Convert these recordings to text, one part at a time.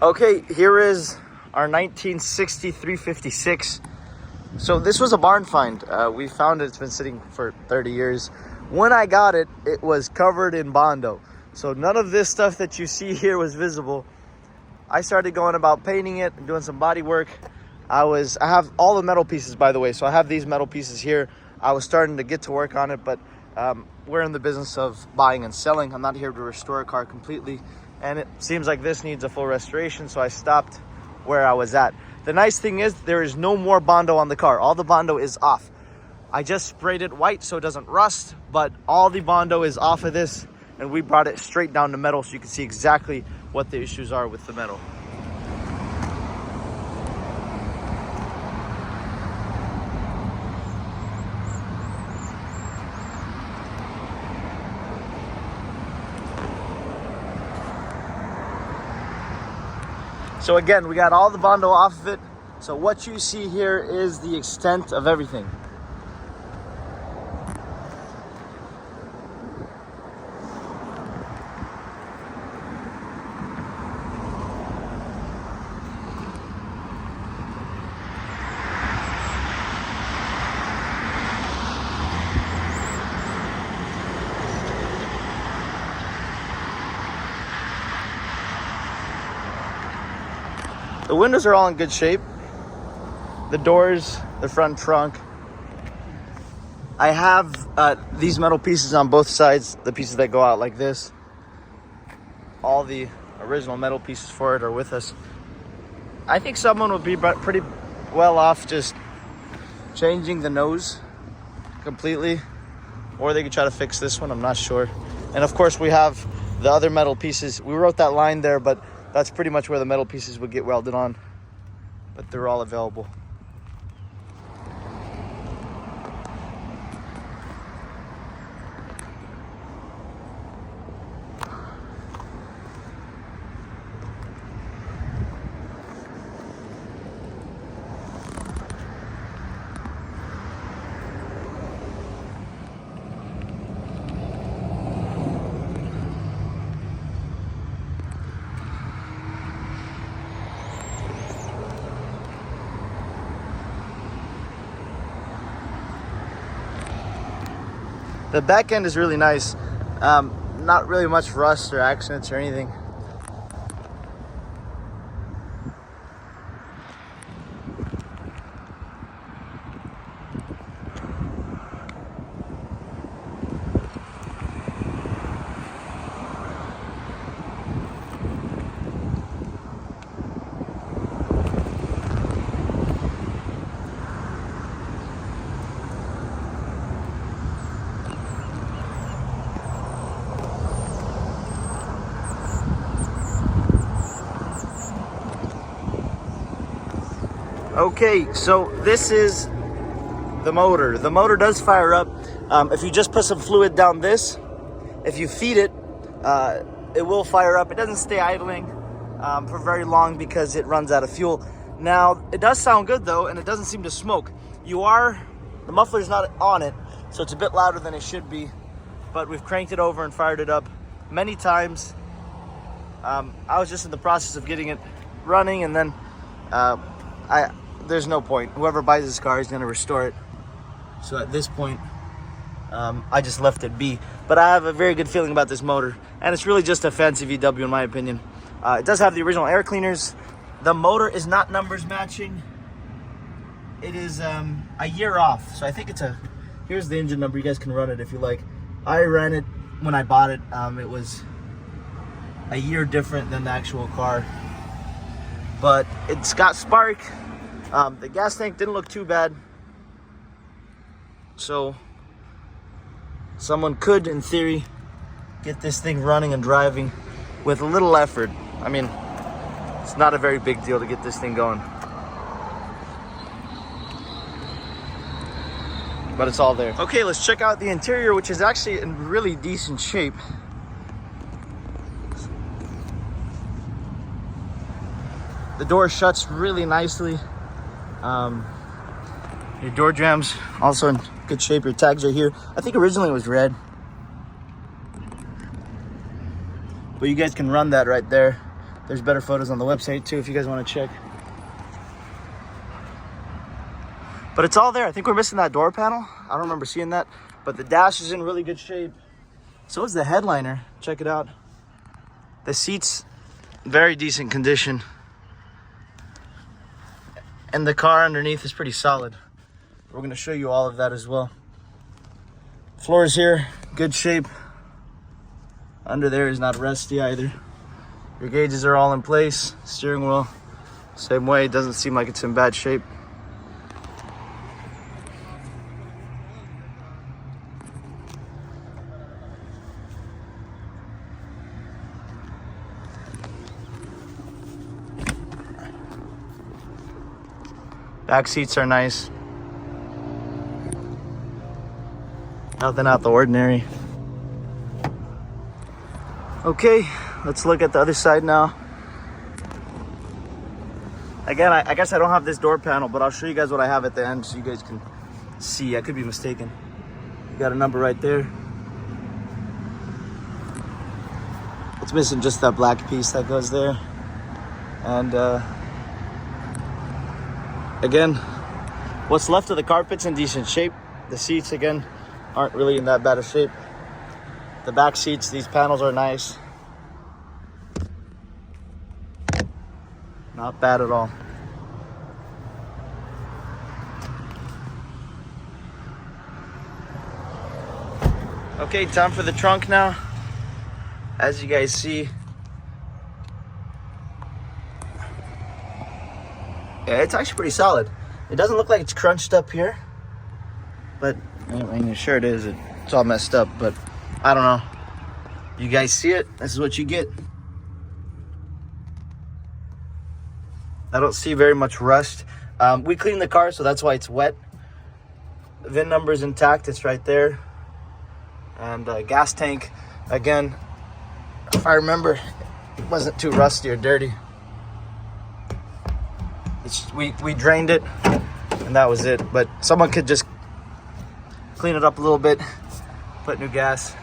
Okay, here is our 1960 356. So this was a barn find. We found it. It's been sitting for 30 years. When I got it, it was covered in Bondo. So none of this stuff that you see here was visible. I started going about painting it and doing some body work. I have all the metal pieces, by the way. So I have these metal pieces here. I was starting to get to work on it, but we're in the business of buying and selling. I'm not here to restore a car completely. And it seems like this needs a full restoration, so I stopped where I was at. The nice thing is there is no more Bondo on the car. All the Bondo is off. I just sprayed it white so it doesn't rust, but all the Bondo is off of this, and we brought it straight down to metal so you can see exactly what the issues are with the metal. So again, we got all the Bondo off of it. So what you see here is the extent of everything. The windows are all in good shape. The doors, the front trunk. I have these metal pieces on both sides, the pieces that go out like this. All the original metal pieces for it are with us. I think someone would be pretty well off just changing the nose completely, or they could try to fix this one, I'm not sure. And of course we have the other metal pieces. We wrote that line there, but that's pretty much where the metal pieces would get welded on, but they're all available. The back end is really nice. Not really much rust or accidents or anything. Okay, so this is the motor. The motor does fire up. If you just put some fluid down this, if you feed it, it will fire up. It doesn't stay idling for very long because it runs out of fuel. Now, it does sound good though, and it doesn't seem to smoke. The muffler's not on it, so it's a bit louder than it should be, but we've cranked it over and fired it up many times. I was just in the process of getting it running, and then there's no point. Whoever buys this car is going to restore it. So at this point, I just left it be. But I have a very good feeling about this motor, and it's really just a fancy VW in my opinion. It does have the original air cleaners. The motor is not numbers matching. It is a year off. So I think here's the engine number. You guys can run it if you like. I ran it when I bought it. It was a year different than the actual car. But it's got spark. The gas tank didn't look too bad. So someone could, in theory, get this thing running and driving with a little effort. I mean, it's not a very big deal to get this thing going. But it's all there. Okay, let's check out the interior, which is actually in really decent shape. The door shuts really nicely. Your door jambs also in good shape. Your tags are here. I think originally it was red, but you guys can run that right there. There's better photos on the website too if you guys want to check. But it's all there. I think we're missing that door panel. I don't remember seeing that. But the dash is in really good shape. So is the headliner. Check it out. The seats, very decent condition. And the car underneath is pretty solid. We're going to show you all of that as well. Floors here, good shape. Under there is not rusty either. Your gauges are all in place. Steering wheel, same way. Doesn't seem like it's in bad shape. Back seats are nice. Nothing out the ordinary. Okay, let's look at the other side now. Again, I guess I don't have this door panel, but I'll show you guys what I have at the end so you guys can see. I could be mistaken. You got a number right there. It's missing just that black piece that goes there. And again, what's left of the carpet's in decent shape. The seats, again, aren't really in that bad of shape. The back seats, these panels are nice. Not bad at all. Okay, time for the trunk now. As you guys see, yeah, it's actually pretty solid. It doesn't look like it's crunched up here, but I mean, sure it is. It's all messed up, but I don't know. You guys see it? This is what you get. I don't see very much rust. We cleaned the car, so that's why it's wet. The VIN number is intact. It's right there. And gas tank, again, if I remember, it wasn't too rusty or dirty. We drained it, and that was it. But someone could just clean it up a little bit, put new gas.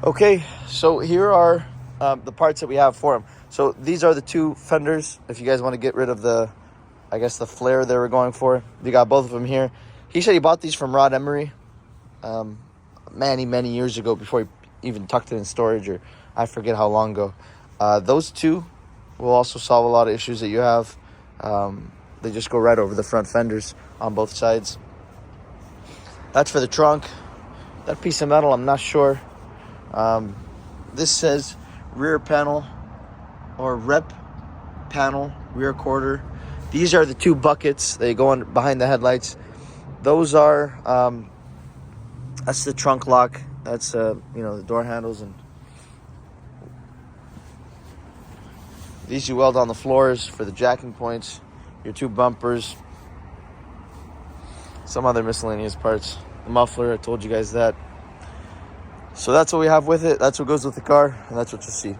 Okay, so here are the parts that we have for them. So these are the two fenders. If you guys want to get rid of the, I guess, the flare they were going for, you got both of them here. He said he bought these from Rod Emery many years ago, before he even tucked it in storage, or I forget how long ago. Those two will also solve a lot of issues that you have. They just go right over the front fenders on both sides. That's for the trunk. That piece of metal, I'm not sure. This says rear panel or rep panel, rear quarter. These are the two buckets. They go on behind the headlights. Those are, that's the trunk lock. That's, the door handles. And these you weld on the floors for the jacking points. Your two bumpers. Some other miscellaneous parts. The muffler, I told you guys that. So that's what we have with it. That's what goes with the car. And that's what you see.